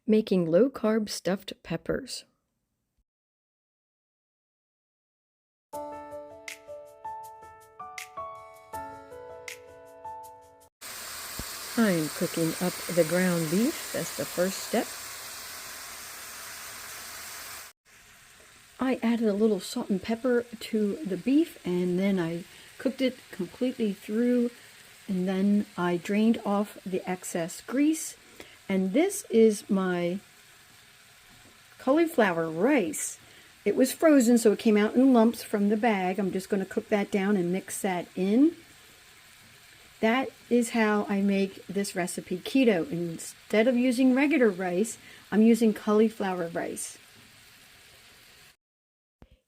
Making low-carb stuffed peppers. I'm cooking up the ground beef. That's the first step. I added a little salt and pepper to the beef, and then I cooked it completely through, and then I drained off the excess grease. And this is my cauliflower rice. It was frozen, so it came out in lumps from the bag. I'm just going to cook that down and mix that in. That is how I make this recipe keto. Instead of using regular rice, I'm using cauliflower rice.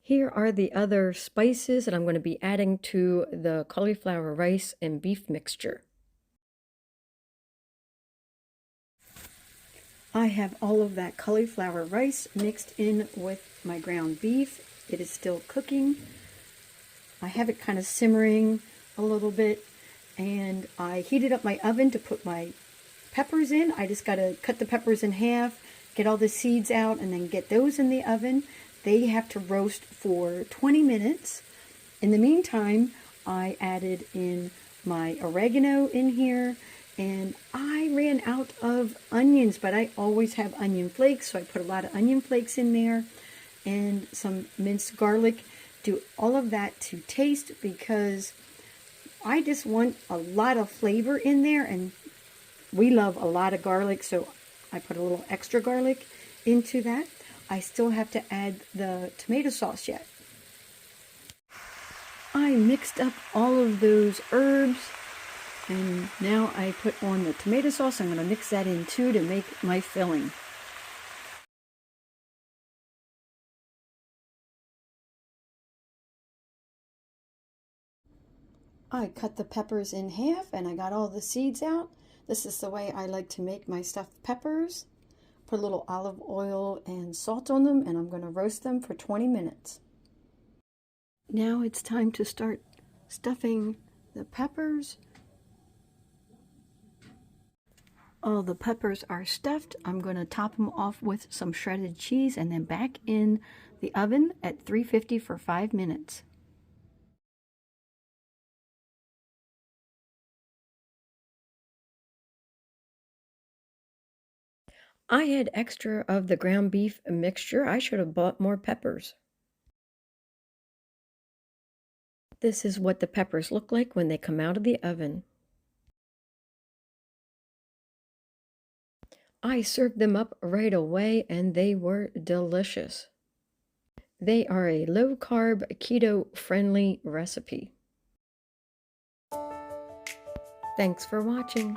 Here are the other spices that I'm going to be adding to the cauliflower rice and beef mixture. I have all of that cauliflower rice mixed in with my ground beef. It is still cooking. I have it kind of simmering a little bit, and I heated up my oven to put my peppers in. I just got to cut the peppers in half, get all the seeds out, and then get those in the oven. They have to roast for 20 minutes. In the meantime, I added in my oregano in here, and I ran out of onions, but I always have onion flakes, so I put a lot of onion flakes in there and some minced garlic. Do all of that to taste, because I just want a lot of flavor in there, and we love a lot of garlic, so I put a little extra garlic into that. I still have to add the tomato sauce yet. I mixed up all of those herbs, and now I put on the tomato sauce. I'm going to mix that in too to make my filling. I cut the peppers in half and I got all the seeds out. This is the way I like to make my stuffed peppers. Put a little olive oil and salt on them, and I'm going to roast them for 20 minutes. Now it's time to start stuffing the peppers. All the peppers are stuffed. I'm going to top them off with some shredded cheese and then back in the oven at 350 for 5 minutes. I had extra of the ground beef mixture. I should have bought more peppers. This is what the peppers look like when they come out of the oven. I served them up right away, and they were delicious. They are a low-carb, keto-friendly recipe. Thanks for watching.